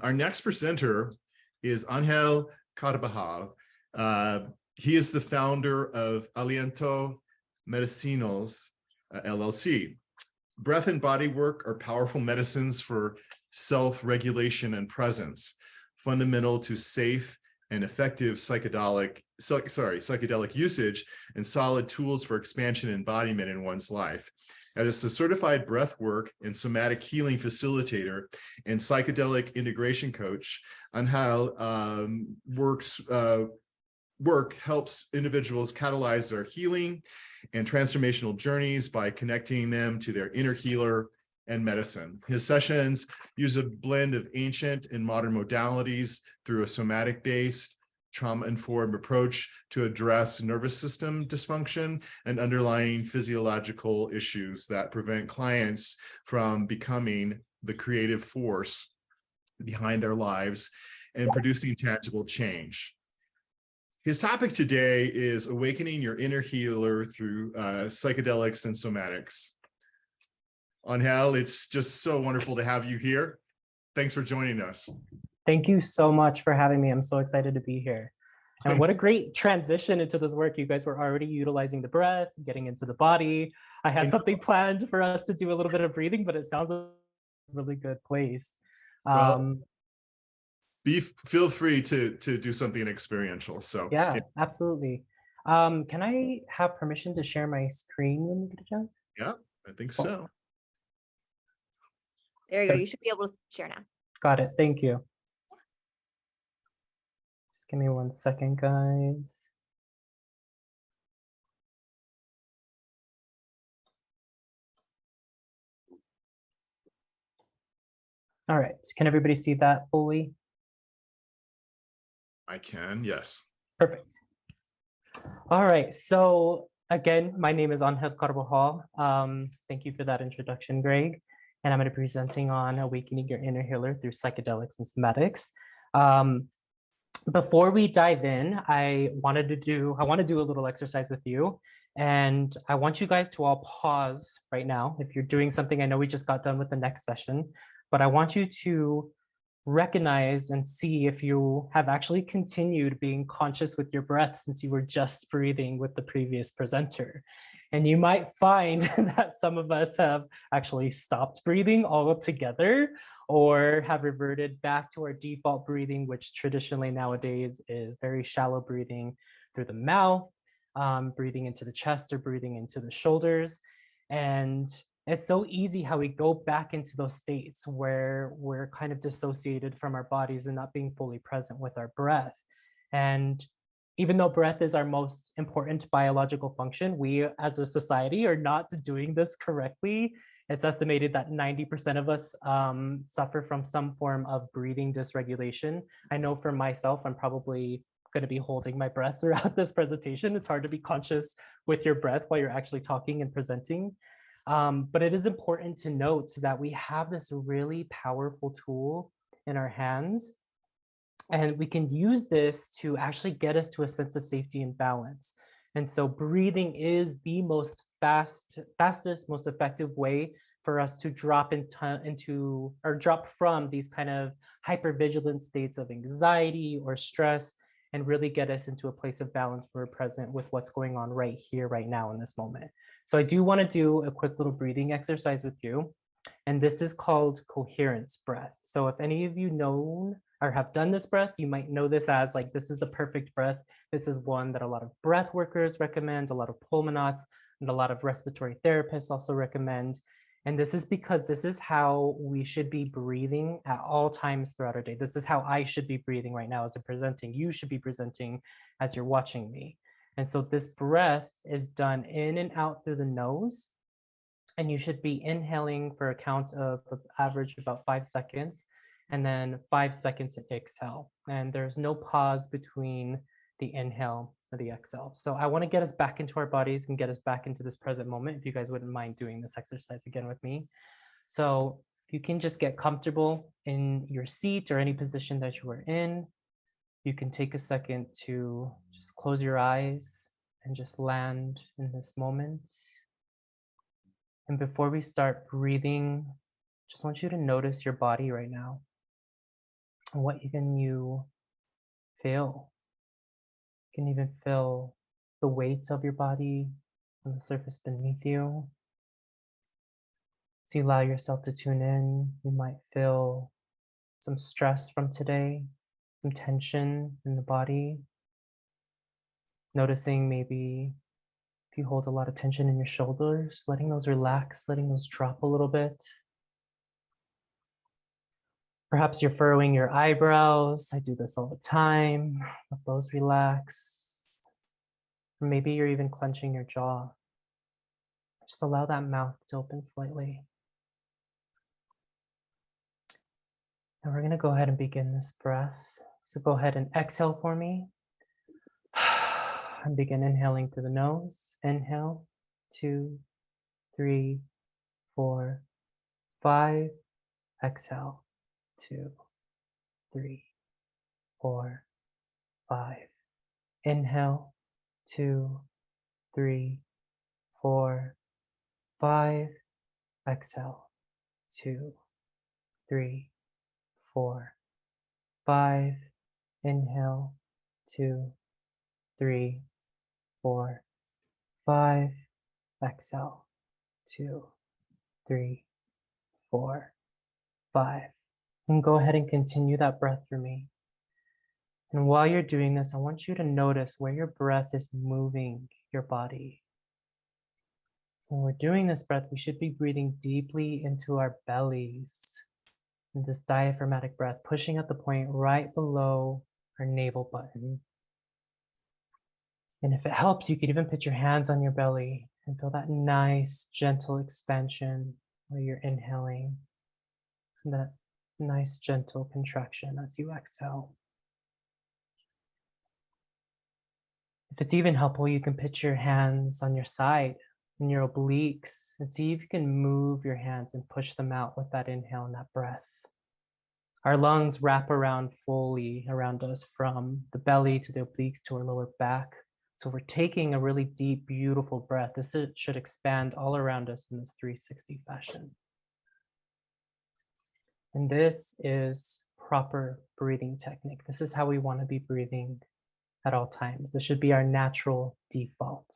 Our next presenter is Anjel Carbajal. He is the founder of Aliento Medicinals, LLC. Breath and body work are powerful medicines for self-regulation and presence, fundamental to safe and effective psychedelic usage and solid tools for expansion and embodiment in one's life. As a certified breath work and somatic healing facilitator and psychedelic integration coach, Anjel helps individuals catalyze their healing and transformational journeys by connecting them to their inner healer and medicine. His sessions use a blend of ancient and modern modalities through a somatic-based, trauma-informed approach to address nervous system dysfunction and underlying physiological issues that prevent clients from becoming the creative force behind their lives and producing tangible change. His topic today is awakening your inner healer through psychedelics and somatics. Anjel, it's just so wonderful to have you here. Thanks for joining us. Thank you so much for having me. I'm so excited to be here. And what a great transition into this work. You guys were already utilizing the breath, getting into the body. I had something planned for us to do a little bit of breathing, but it sounds a really good place. Well, feel free to do something experiential. So yeah, absolutely. Can I have permission to share my screen when we get a chance? Yeah, I think so. There you go. You should be able to share now. Got it. Thank you. Just give me 1 second, guys. All right. Can everybody see that fully? I can, yes. Perfect. All right. So again, my name is Anjel Carbajal. Thank you for that introduction, Greg. And I'm going to be presenting on awakening your inner healer through psychedelics and somatics. Before we dive in, I want to do a little exercise with you. And I want you guys to all pause right now. If you're doing something, I know we just got done with the next session, but I want you to recognize and see if you have actually continued being conscious with your breath since you were just breathing with the previous presenter. And you might find that some of us have actually stopped breathing altogether or have reverted back to our default breathing, which traditionally nowadays is very shallow breathing through the mouth, breathing into the chest or breathing into the shoulders. And it's so easy how we go back into those states where we're kind of dissociated from our bodies and not being fully present with our breath. And even though breath is our most important biological function, we as a society are not doing this correctly. It's estimated that 90% of us suffer from some form of breathing dysregulation. I know for myself, I'm probably going to be holding my breath throughout this presentation. It's hard to be conscious with your breath while you're actually talking and presenting. But it is important to note that we have this really powerful tool in our hands, and we can use this to actually get us to a sense of safety and balance. And so breathing is the most fastest, most effective way for us to drop drop from these kind of hypervigilant states of anxiety or stress and really get us into a place of balance where we're present with what's going on right here, right now in this moment. So I do want to do a quick little breathing exercise with you. And this is called coherence breath. So if any of you know or have done this breath, you might know this as like, this is the perfect breath. This is one that a lot of breath workers recommend, a lot of pulmonauts, and a lot of respiratory therapists also recommend. And this is because this is how we should be breathing at all times throughout our day. This is how I should be breathing right now as I'm presenting. You should be presenting as you're watching me. And so this breath is done in and out through the nose. And you should be inhaling for a count of average about 5 seconds, and then 5 seconds to exhale. And there's no pause between the inhale and the exhale. So I want to get us back into our bodies and get us back into this present moment. If you guys wouldn't mind doing this exercise again with me. So if you can just get comfortable in your seat or any position that you are in, you can take a second to just close your eyes and just land in this moment. And before we start breathing, just want you to notice your body right now. And what can you feel? You can even feel the weight of your body on the surface beneath you. So you allow yourself to tune in. You might feel some stress from today, some tension in the body. Noticing maybe if you hold a lot of tension in your shoulders, letting those relax, letting those drop a little bit. Perhaps you're furrowing your eyebrows. I do this all the time. Let those relax. Or maybe you're even clenching your jaw. Just allow that mouth to open slightly. And we're going to go ahead and begin this breath. So go ahead and exhale for me. And begin inhaling through the nose. Inhale, 2, 3, 4, 5. Exhale, 2, 3, 4, 5. Inhale, 2, 3, 4, 5. Exhale, 2, 3, 4, 5. Inhale, 2, 3, 4, 5. Exhale, 2, 3, 4, 5. And go ahead and continue that breath for me. And while you're doing this, I want you to notice where your breath is moving your body. When we're doing this breath, we should be breathing deeply into our bellies. And this diaphragmatic breath, pushing at the point right below our navel button. And if it helps, you could even put your hands on your belly and feel that nice, gentle expansion while you're inhaling. And that nice, gentle contraction as you exhale. If it's even helpful, you can put your hands on your side, in your obliques, and see if you can move your hands and push them out with that inhale and that breath. Our lungs wrap around fully around us from the belly to the obliques to our lower back. So we're taking a really deep, beautiful breath. This should expand all around us in this 360 fashion. And this is proper breathing technique. This is how we want to be breathing at all times. This should be our natural default.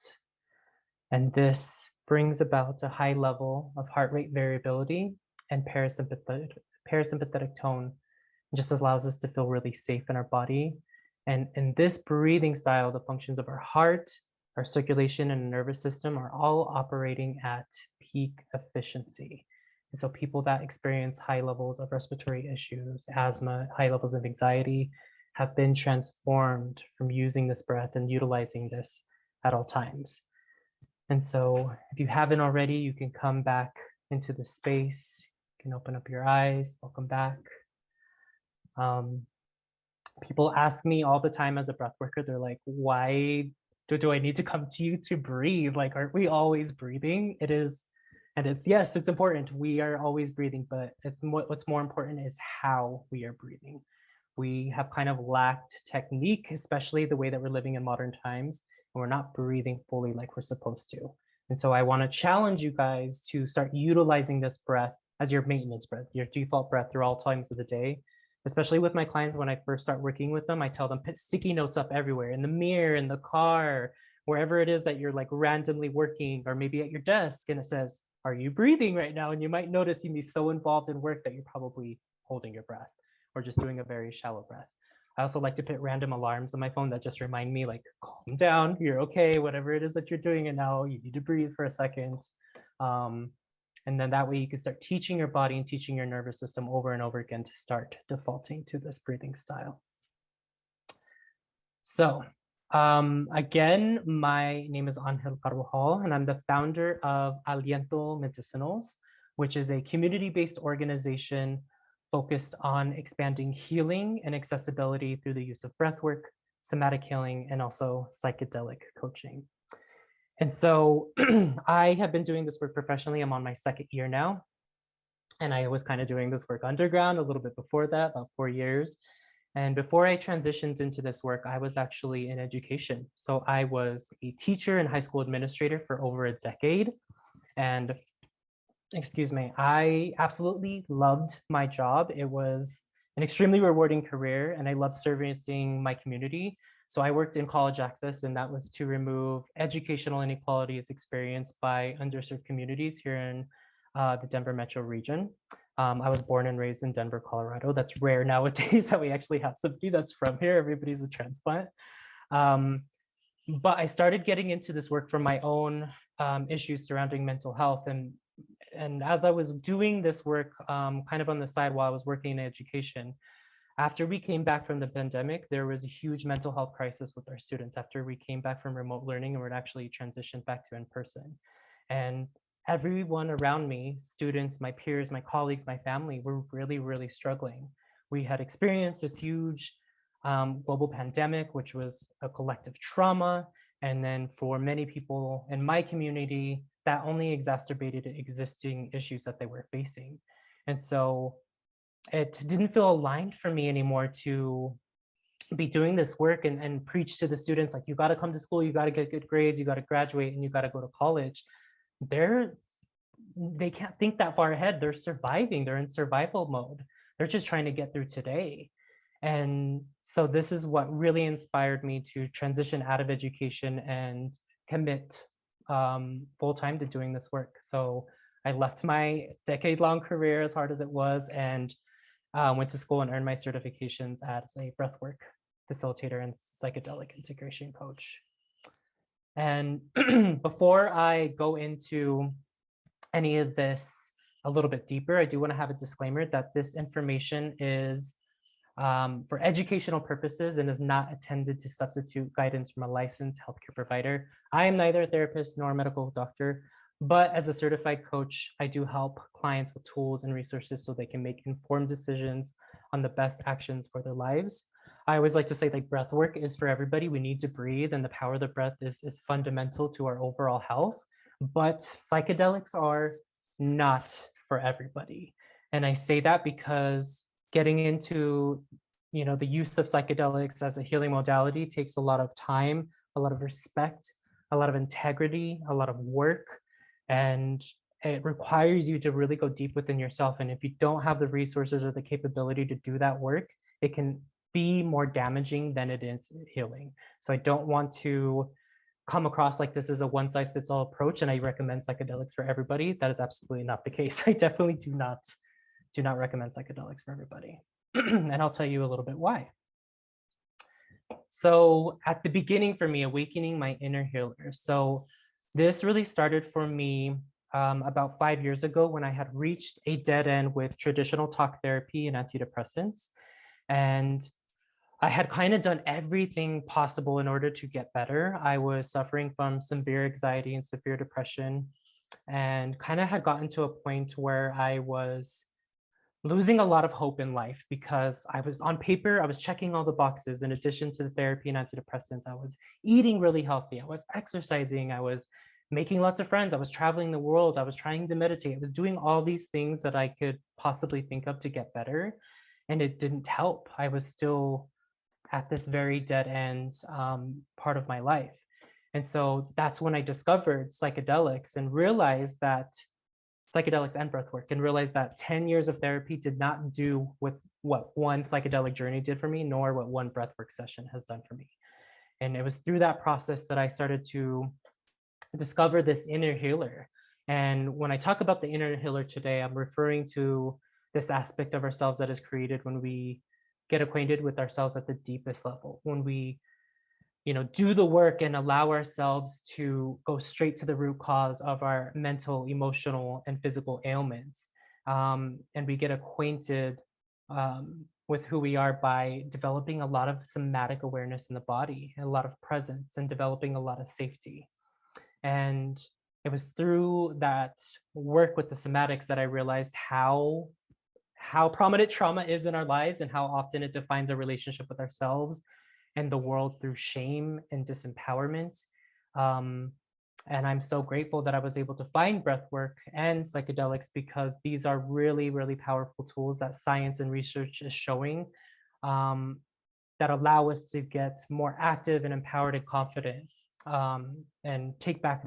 And this brings about a high level of heart rate variability and parasympathetic tone. It just allows us to feel really safe in our body. And in this breathing style, the functions of our heart, our circulation, and nervous system are all operating at peak efficiency. And so people that experience high levels of respiratory issues, asthma, high levels of anxiety, have been transformed from using this breath and utilizing this at all times. And so if you haven't already, you can come back into the space. You can open up your eyes. Welcome back. People ask me all the time as a breath worker, they're like, why do I need to come to you to breathe? Like, aren't we always breathing? It is, and it's, yes, it's important. We are always breathing, but what's more important is how we are breathing. We have kind of lacked technique, especially the way that we're living in modern times, and we're not breathing fully like we're supposed to. And so I want to challenge you guys to start utilizing this breath as your maintenance breath, your default breath through all times of the day. Especially with my clients, when I first start working with them, I tell them put sticky notes up everywhere, in the mirror, in the car, wherever it is that you're like randomly working, or maybe at your desk, and it says, are you breathing right now? And you might notice you'd be so involved in work that you're probably holding your breath or just doing a very shallow breath. I also like to put random alarms on my phone that just remind me, like, calm down, you're okay, whatever it is that you're doing, and now you need to breathe for a second. And then that way you can start teaching your body and teaching your nervous system over and over again to start defaulting to this breathing style. So again, my name is Anjel Carbajal, and I'm the founder of Aliento Medicinals, which is a community-based organization focused on expanding healing and accessibility through the use of breathwork, somatic healing, and also psychedelic coaching. And so I have been doing this work professionally. I'm on my second year now. And I was kind of doing this work underground a little bit before that, about 4 years. And before I transitioned into this work, I was actually in education. So I was a teacher and high school administrator for over a decade. And excuse me, I absolutely loved my job. It was an extremely rewarding career, and I love servicing my community. So I worked in college access, and that was to remove educational inequalities experienced by underserved communities here in the Denver metro region. I was born and raised in Denver, Colorado. That's rare nowadays that we actually have somebody that's from here. Everybody's a transplant. But I started getting into this work for my own issues surrounding mental health. And as I was doing this work kind of on the side while I was working in education, after we came back from the pandemic, there was a huge mental health crisis with our students after we came back from remote learning and we're actually transitioned back to in-person. And everyone around me, students, my peers, my colleagues, my family, were really, really struggling. We had experienced this huge global pandemic, which was a collective trauma. And then for many people in my community, that only exacerbated existing issues that they were facing. And so it didn't feel aligned for me anymore to be doing this work and preach to the students, like, you got to come to school, you got to get good grades, you got to graduate, and you got to go to college. They can't think that far ahead. They're surviving. They're in survival mode. They're just trying to get through today. And so this is what really inspired me to transition out of education and commit full-time to doing this work. So I left my decade-long career, as hard as it was, and went to school and earned my certifications as a breathwork facilitator and psychedelic integration coach. And before I go into any of this a little bit deeper, I do want to have a disclaimer that this information is for educational purposes and is not intended to substitute guidance from a licensed healthcare provider. I am neither a therapist nor a medical doctor, but as a certified coach, I do help clients with tools and resources so they can make informed decisions on the best actions for their lives. I always like to say, like, breath work is for everybody. We need to breathe, and the power of the breath is fundamental to our overall health. But psychedelics are not for everybody. And I say that because getting into the use of psychedelics as a healing modality takes a lot of time, a lot of respect, a lot of integrity, a lot of work, and it requires you to really go deep within yourself. And if you don't have the resources or the capability to do that work, it can be more damaging than it is healing. So I don't want to come across like this is a one-size-fits-all approach and I recommend psychedelics for everybody. That is absolutely not the case. I definitely do not recommend psychedelics for everybody. And I'll tell you a little bit why. So at the beginning for me, awakening my inner healer. So this really started for me about 5 years ago when I had reached a dead end with traditional talk therapy and antidepressants. And I had kind of done everything possible in order to get better. I was suffering from severe anxiety and severe depression and kind of had gotten to a point where I was losing a lot of hope in life because I was on paper, I was checking all the boxes. In addition to the therapy and antidepressants, I was eating really healthy. I was exercising. I was making lots of friends. I was traveling the world. I was trying to meditate. I was doing all these things that I could possibly think of to get better. And it didn't help. I was still at this very dead end part of my life. And so that's when I discovered psychedelics and realized that psychedelics and breathwork, and realized that 10 years of therapy did not do with what one psychedelic journey did for me, nor what one breathwork session has done for me. And it was through that process that I started to discover this inner healer. And when I talk about the inner healer today, I'm referring to this aspect of ourselves that is created when we get acquainted with ourselves at the deepest level, when we do the work and allow ourselves to go straight to the root cause of our mental, emotional, and physical ailments. And we get acquainted with who we are by developing a lot of somatic awareness in the body, a lot of presence, and developing a lot of safety. And it was through that work with the somatics that I realized how prominent trauma is in our lives and how often it defines our relationship with ourselves and the world through shame and disempowerment. And I'm so grateful that I was able to find breathwork and psychedelics because these are really, really powerful tools that science and research is showing that allow us to get more active and empowered and confident and take back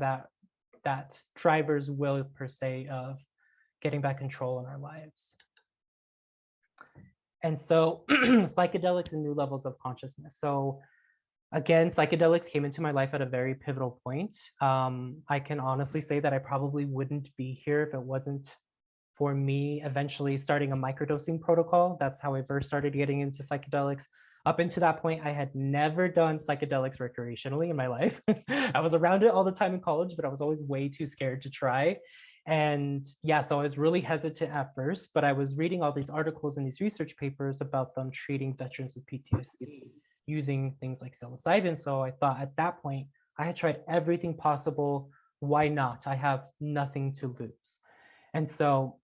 that driver's will per se of getting back control in our lives. And so psychedelics and new levels of consciousness. So again, psychedelics came into my life at a very pivotal point. I can honestly say that I probably wouldn't be here if it wasn't for me eventually starting a microdosing protocol. That's how I first started getting into psychedelics. Up until that point, I had never done psychedelics recreationally in my life. I was around it all the time in college, but I was always way too scared to try. And yeah, so I was really hesitant at first, but I was reading all these articles and these research papers about them treating veterans with PTSD using things like psilocybin. So I thought at that point, I had tried everything possible. Why not? I have nothing to lose. And so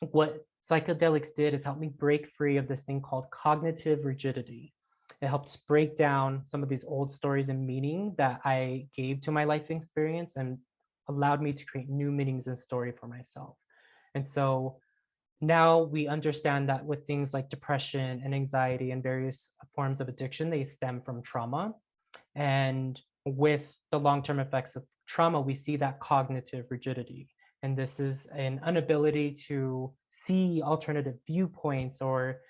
what psychedelics did is help me break free of this thing called cognitive rigidity. It helped break down some of these old stories and meaning that I gave to my life experience and allowed me to create new meanings and story for myself. And so now we understand that with things like depression and anxiety and various forms of addiction, they stem from trauma. And with the long-term effects of trauma, we see that cognitive rigidity. And this is an inability to see alternative viewpoints or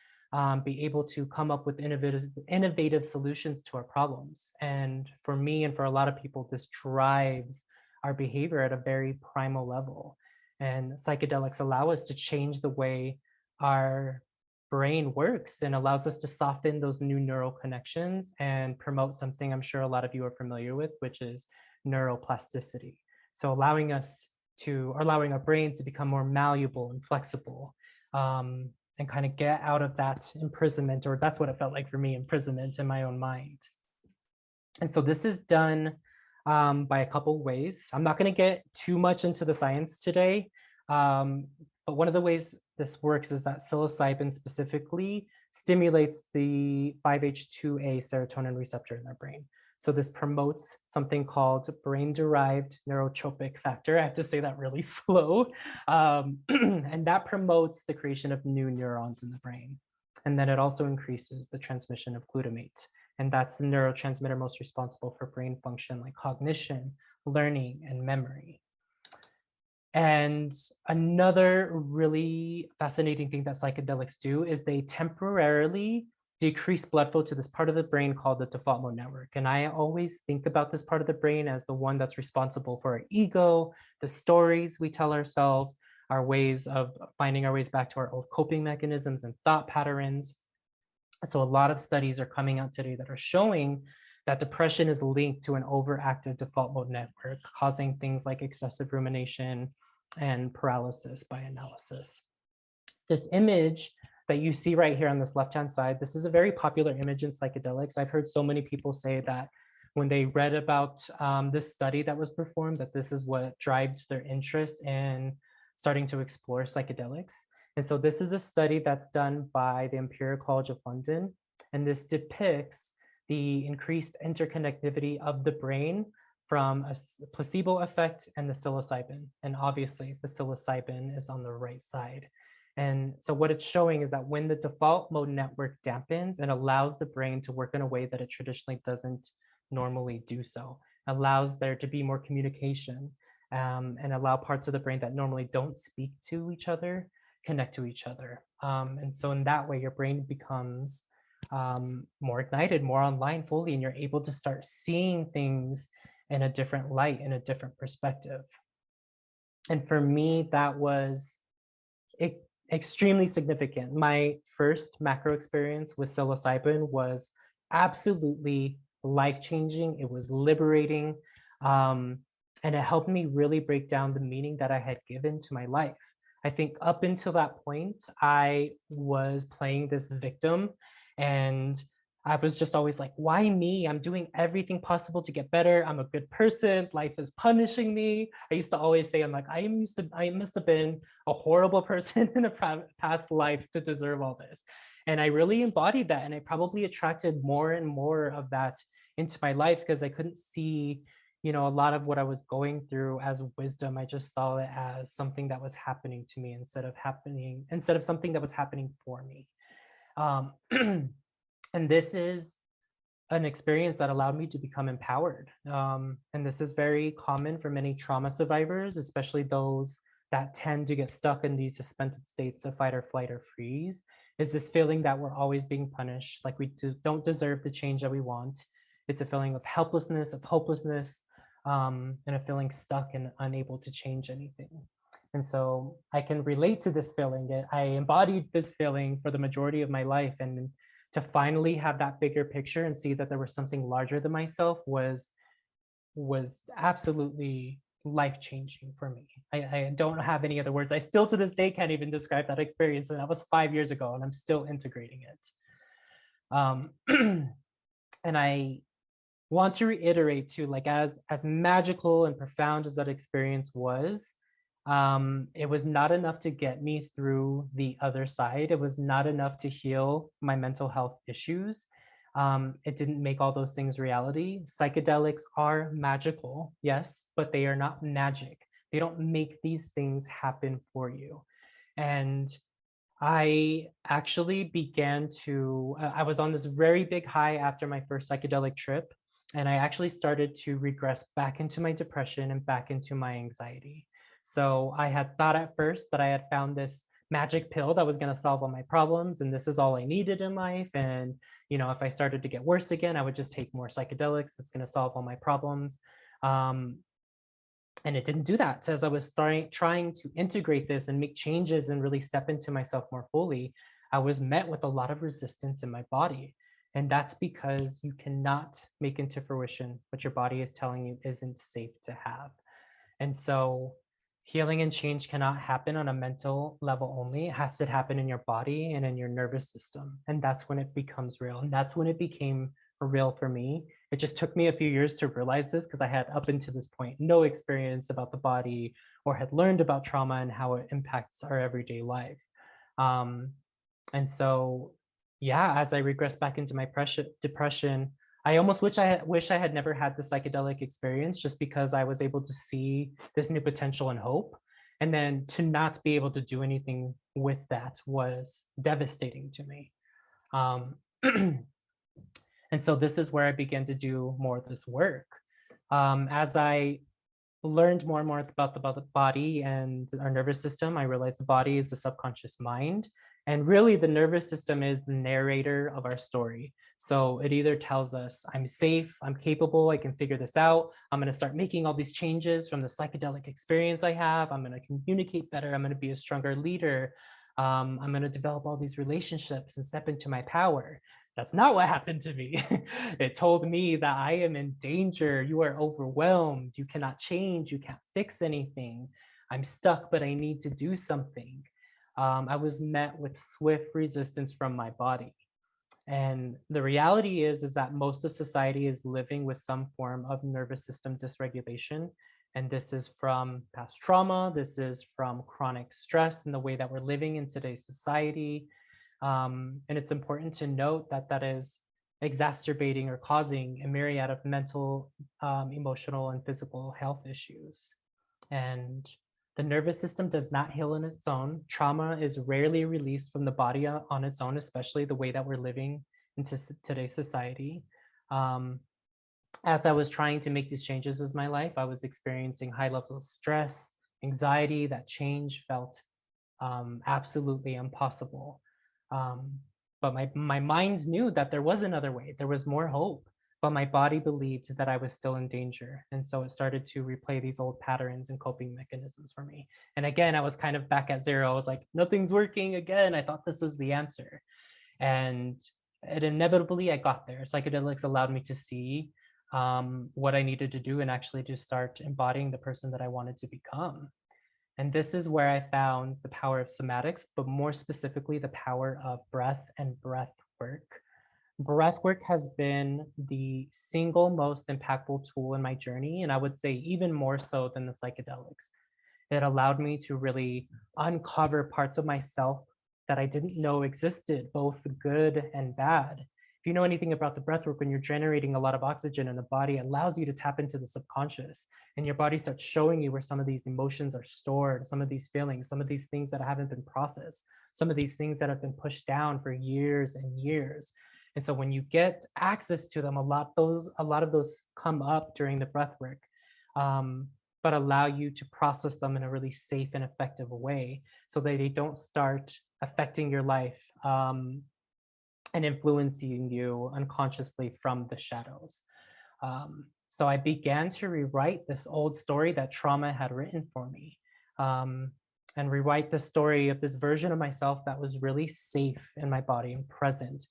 be able to come up with innovative solutions to our problems. And for me and for a lot of people, this drives our behavior at a very primal level. And psychedelics allow us to change the way our brain works and allows us to soften those new neural connections and promote something I'm sure a lot of you are familiar with, which is neuroplasticity. So allowing our brains to become more malleable and flexible, and kind of get out of that imprisonment, or that's what it felt like for me, imprisonment in my own mind. And so this is done by a couple ways. I'm not going to get too much into the science today, but one of the ways this works is that psilocybin specifically stimulates the 5-HT2A serotonin receptor in our brain. So this promotes something called brain-derived neurotropic factor. I have to say that really slow. And that promotes the creation of new neurons in the brain. And then it also increases the transmission of glutamate. And that's the neurotransmitter most responsible for brain function like cognition, learning, and memory. And another really fascinating thing that psychedelics do is they temporarily decrease blood flow to this part of the brain called the default mode network. And I always think about this part of the brain as the one that's responsible for our ego, the stories we tell ourselves, our ways of finding our ways back to our old coping mechanisms and thought patterns. So a lot of studies are coming out today that are showing that depression is linked to an overactive default mode network, causing things like excessive rumination and paralysis by analysis. This image that you see right here on this left-hand side, this is a very popular image in psychedelics. I've heard so many people say that when they read about this study that was performed, that this is what drives their interest in starting to explore psychedelics. And so this is a study that's done by the Imperial College of London, and this depicts the increased interconnectivity of the brain from a placebo effect and the psilocybin. And obviously the psilocybin is on the right side. And so what it's showing is that when the default mode network dampens, it allows the brain to work in a way that it traditionally doesn't normally do so. Allows there to be more communication and allow parts of the brain that normally don't speak to each other connect to each other. And so in that way, your brain becomes more ignited, more online fully, and you're able to start seeing things in a different light, in a different perspective. And for me, that was extremely significant. My first macro experience with psilocybin was absolutely life-changing. It was liberating. And it helped me really break down the meaning that I had given to my life. I think up until that point, I was playing this victim and I was just always like, why me? I'm doing everything possible to get better. I'm a good person. Life is punishing me. I used to always say, I'm like, I must have been a horrible person in a past life to deserve all this. And I really embodied that. And I probably attracted more and more of that into my life because I couldn't see, a lot of what I was going through as wisdom. I just saw it as something that was happening to me instead of something that was happening for me. And this is an experience that allowed me to become empowered. And this is very common for many trauma survivors, especially those that tend to get stuck in these suspended states of fight or flight or freeze. is this feeling that we're always being punished, like we don't deserve the change that we want. It's a feeling of helplessness, of hopelessness, and a feeling stuck and unable to change anything. And so I can relate to this feeling. I embodied this feeling for the majority of my life. And to finally have that bigger picture and see that there was something larger than myself was absolutely life-changing for me. I don't have any other words. I still to this day can't even describe that experience. And that was 5 years ago, and I'm still integrating it. And I want to reiterate too, like as magical and profound as that experience was, it was not enough to get me through the other side. It was not enough to heal my mental health issues. It didn't make all those things reality. Psychedelics are magical, yes, but they are not magic. They don't make these things happen for you. And I actually began to, I was on this very big high after my first psychedelic trip, and I actually started to regress back into my depression and back into my anxiety. So I had thought at first that I had found this magic pill that was going to solve all my problems, and this is all I needed in life. And, if I started to get worse again, I would just take more psychedelics. It's going to solve all my problems. And it didn't do that. So as I was trying to integrate this and make changes and really step into myself more fully, I was met with a lot of resistance in my body. And that's because you cannot make into fruition what your body is telling you isn't safe to have. And so healing and change cannot happen on a mental level only. It has to happen in your body and in your nervous system. And that's when it becomes real. And that's when it became real for me. It just took me a few years to realize this because I had up until this point no experience about the body or had learned about trauma and how it impacts our everyday life. And so, yeah, as I regressed back into my depression, I almost wish I had never had the psychedelic experience, just because I was able to see this new potential and hope. And then to not be able to do anything with that was devastating to me. And so this is where I began to do more of this work. As I learned more and more about the body and our nervous system, I realized the body is the subconscious mind. And really the nervous system is the narrator of our story. So it either tells us, I'm safe, I'm capable, I can figure this out. I'm going to start making all these changes from the psychedelic experience I have. I'm going to communicate better. I'm going to be a stronger leader. I'm going to develop all these relationships and step into my power. That's not what happened to me. It told me that I am in danger. You are overwhelmed. You cannot change. You can't fix anything. I'm stuck, but I need to do something. I was met with swift resistance from my body. And the reality is that most of society is living with some form of nervous system dysregulation. And this is from past trauma. This is from chronic stress in the way that we're living in today's society. And it's important to note that that is exacerbating or causing a myriad of mental, emotional, and physical health issues. And the nervous system does not heal on its own. Trauma is rarely released from the body on its own, especially the way that we're living into today's society. As I was trying to make these changes in my life, I was experiencing high levels of stress, anxiety. That change felt absolutely impossible. But my mind knew that there was another way. There was more hope. But my body believed that I was still in danger. And so it started to replay these old patterns and coping mechanisms for me. And again, I was kind of back at zero. I was like, nothing's working again. I thought this was the answer. And inevitably, I got there. Psychedelics allowed me to see what I needed to do and actually to start embodying the person that I wanted to become. And this is where I found the power of somatics, but more specifically, the power of breath and breath work. Breath work has been the single most impactful tool in my journey, and I would say even more so than the psychedelics. It allowed me to really uncover parts of myself that I didn't know existed, both good and bad. If you know anything about the breath work, when you're generating a lot of oxygen in the body, it allows you to tap into the subconscious, and your body starts showing you where some of these emotions are stored, some of these feelings, some of these things that haven't been processed, some of these things that have been pushed down for years and years. And so when you get access to them, a lot of those come up during the breath work, but allow you to process them in a really safe and effective way so that they don't start affecting your life and influencing you unconsciously from the shadows. So I began to rewrite this old story that trauma had written for me, and rewrite the story of this version of myself that was really safe in my body and present,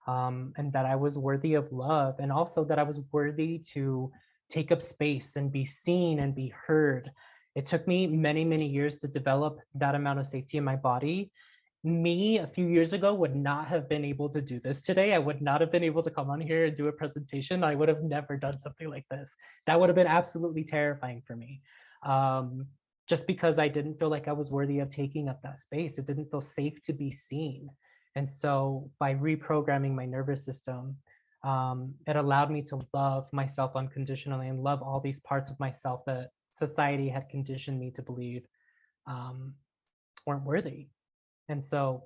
and that I was worthy of love, and also that I was worthy to take up space and be seen and be heard. It took me many, many years to develop that amount of safety in my body. Me a few years ago would not have been able to do this today. I would not have been able to come on here and do a presentation. I would have never done something like this. That would have been absolutely terrifying for me. Just because I didn't feel like I was worthy of taking up that space. It didn't feel safe to be seen. And so by reprogramming my nervous system, it allowed me to love myself unconditionally and love all these parts of myself that society had conditioned me to believe weren't worthy. And so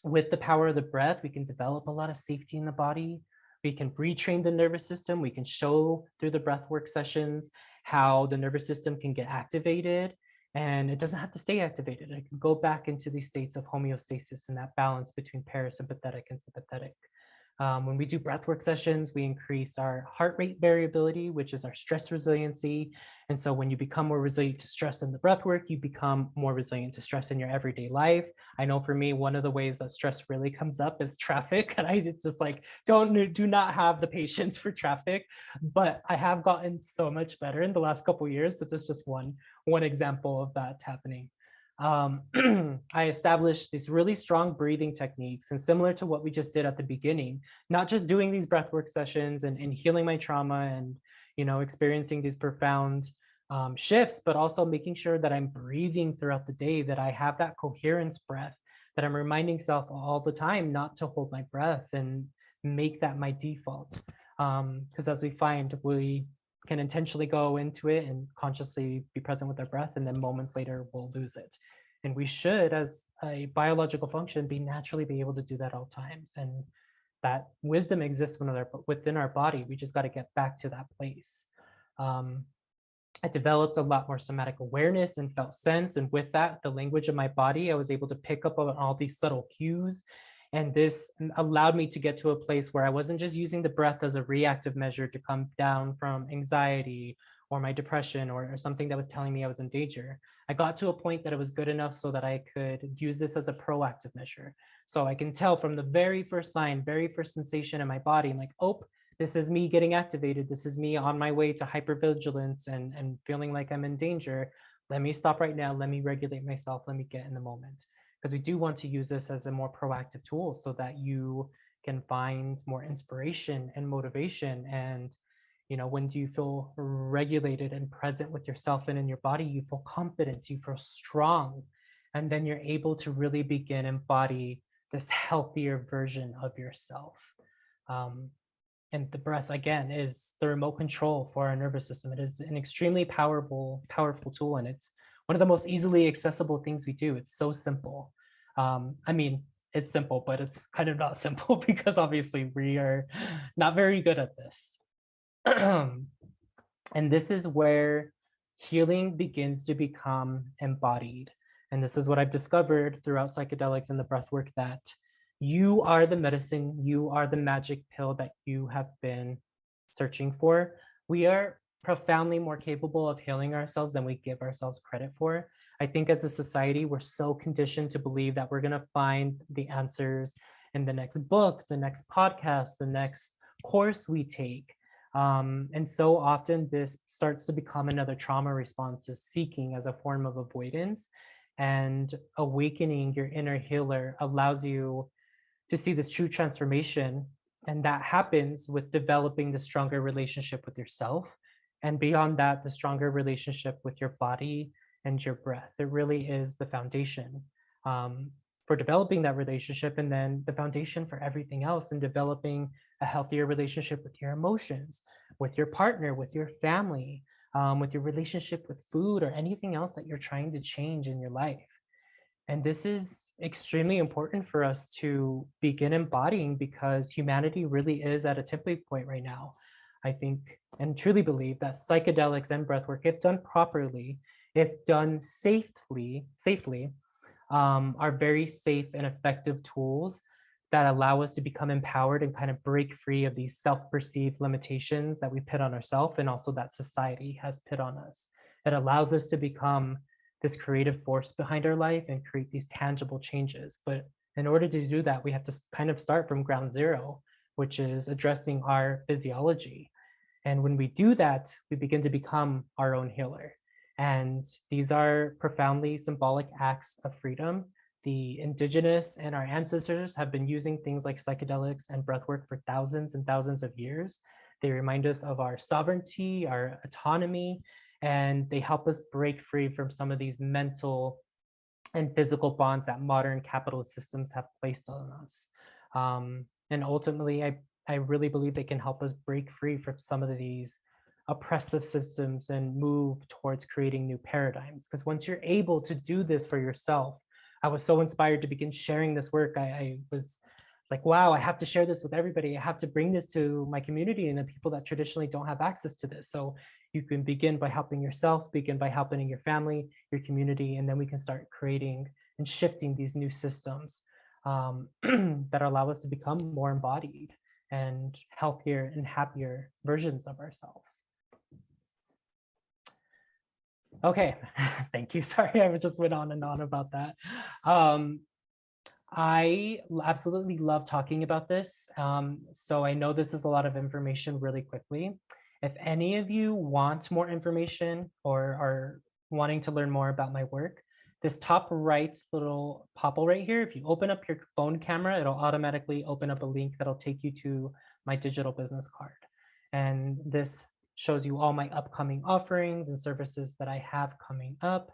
with the power of the breath, we can develop a lot of safety in the body. We can retrain the nervous system. We can show through the breathwork sessions how the nervous system can get activated, and it doesn't have to stay activated. It can go back into these states of homeostasis and that balance between parasympathetic and sympathetic. When we do breathwork sessions, we increase our heart rate variability, which is our stress resiliency. And so when you become more resilient to stress in the breathwork, you become more resilient to stress in your everyday life. I know for me, one of the ways that stress really comes up is traffic. And I just like, do not have the patience for traffic, but I have gotten so much better in the last couple of years, but this is just one example of that happening. I established these really strong breathing techniques, and similar to what we just did at the beginning, not just doing these breathwork sessions and healing my trauma and experiencing these profound shifts, but also making sure that I'm breathing throughout the day, that I have that coherence breath, that I'm reminding self all the time not to hold my breath and make that my default. Because as we find, we can intentionally go into it and consciously be present with our breath, and then moments later we'll lose it. And we should, as a biological function, naturally be able to do that all times. And that wisdom exists within our body. We just got to get back to that place. I developed a lot more somatic awareness and felt sense. And with that, the language of my body, I was able to pick up on all these subtle cues. And this allowed me to get to a place where I wasn't just using the breath as a reactive measure to come down from anxiety or my depression or something that was telling me I was in danger. I got to a point that it was good enough so that I could use this as a proactive measure. So I can tell from the very first sign, very first sensation in my body, I'm like, oh, this is me getting activated. This is me on my way to hypervigilance and feeling like I'm in danger. Let me stop right now. Let me regulate myself. Let me get in the moment. Because we do want to use this as a more proactive tool so that you can find more inspiration and motivation. And, when you feel regulated and present with yourself and in your body, you feel confident, you feel strong, and then you're able to really begin embody this healthier version of yourself. And the breath, again, is the remote control for our nervous system. It is an extremely powerful tool, and it's one of the most easily accessible things we do. It's so simple. I mean, it's simple, but it's kind of not simple because obviously we are not very good at this. And this is where healing begins to become embodied. And this is what I've discovered throughout psychedelics and the breath work, that you are the medicine, you are the magic pill that you have been searching for. We are profoundly more capable of healing ourselves than we give ourselves credit for. I think as a society, we're so conditioned to believe that we're going to find the answers in the next book, the next podcast, the next course we take. And so often this starts to become another trauma response, is seeking as a form of avoidance. And awakening your inner healer allows you to see this true transformation. And that happens with developing the stronger relationship with yourself. And beyond that, the stronger relationship with your body and your breath. It really is the foundation for developing that relationship, and then the foundation for everything else, and developing a healthier relationship with your emotions, with your partner, with your family, with your relationship with food, or anything else that you're trying to change in your life. And this is extremely important for us to begin embodying, because humanity really is at a tipping point right now. I think and truly believe that psychedelics and breathwork, if done properly, if done safely, are very safe and effective tools that allow us to become empowered and kind of break free of these self-perceived limitations that we put on ourselves and also that society has put on us. It allows us to become this creative force behind our life and create these tangible changes. But in order to do that, we have to kind of start from ground zero, which is addressing our physiology. And when we do that, we begin to become our own healer. And these are profoundly symbolic acts of freedom. The indigenous and our ancestors have been using things like psychedelics and breathwork for thousands and thousands of years. They remind us of our sovereignty, our autonomy, and they help us break free from some of these mental and physical bonds that modern capitalist systems have placed on us. And ultimately, I really believe they can help us break free from some of these oppressive systems and move towards creating new paradigms. Because once you're able to do this for yourself, I was so inspired to begin sharing this work. I was like, wow, I have to share this with everybody. I have to bring this to my community and the people that traditionally don't have access to this. So you can begin by helping yourself, begin by helping your family, your community, and then we can start creating and shifting these new systems that allow us to become more embodied and healthier and happier versions of ourselves. Okay, thank you. Sorry, I just went on and on about that. I absolutely love talking about this. So I know this is a lot of information really quickly. If any of you want more information or are wanting to learn more about my work, this top right little popple right here, if you open up your phone camera, it'll automatically open up a link that'll take you to my digital business card. And this shows you all my upcoming offerings and services that I have coming up.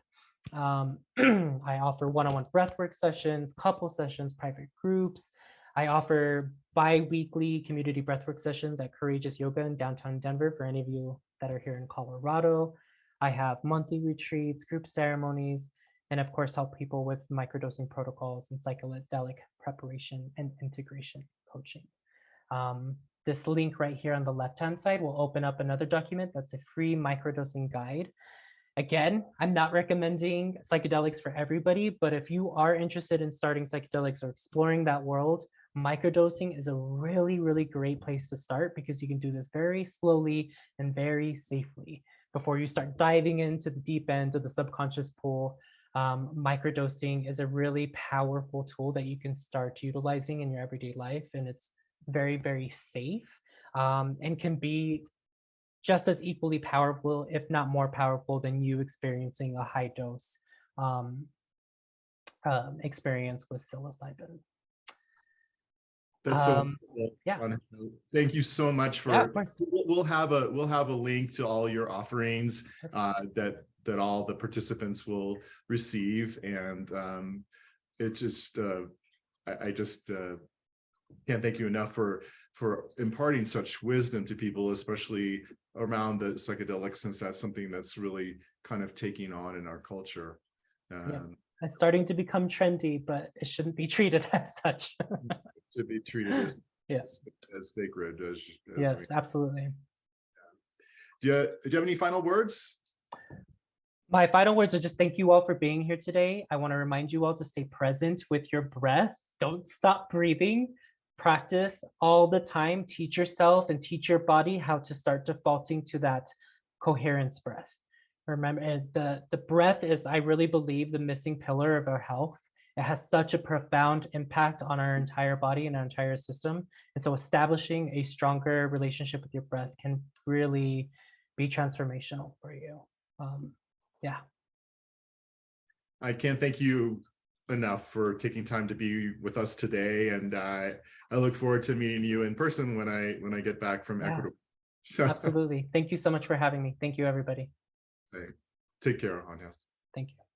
I offer one-on-one breathwork sessions, couple sessions, private groups. I offer bi-weekly community breathwork sessions at Courageous Yoga in downtown Denver for any of you that are here in Colorado. I have monthly retreats, group ceremonies, and of course help people with microdosing protocols and psychedelic preparation and integration coaching. This link right here on the left-hand side will open up another document that's a free microdosing guide. Again, I'm not recommending psychedelics for everybody, but if you are interested in starting psychedelics or exploring that world, microdosing is a really, really great place to start because you can do this very slowly and very safely before you start diving into the deep end of the subconscious pool. Microdosing is a really powerful tool that you can start utilizing in your everyday life, and it's very, very safe and can be just as equally powerful, if not more powerful, than you experiencing a high dose experience with psilocybin. That's so wonderful. Yeah. Thank you so much for. Yeah, of course. We'll have a link to all your offerings that all the participants will receive, and it's just I just can't thank you enough for imparting such wisdom to people, especially around the psychedelics, since that's something that's really kind of taking on in our culture. Yeah. It's starting to become trendy, but it shouldn't be treated as such. To be treated as sacred. Yes, absolutely. Do you have any final words? My final words are just thank you all for being here today. I want to remind you all to stay present with your breath. Don't stop breathing. Practice all the time. Teach yourself and teach your body how to start defaulting to that coherence breath. Remember, the breath is, I really believe, the missing pillar of our health. It has such a profound impact on our entire body and our entire system. And so establishing a stronger relationship with your breath can really be transformational for you. Yeah. I can't thank you enough for taking time to be with us today. And I look forward to meeting you in person when I get back from Ecuador. So, absolutely. Thank you so much for having me. Thank you, everybody. Take care, Anjel. Thank you.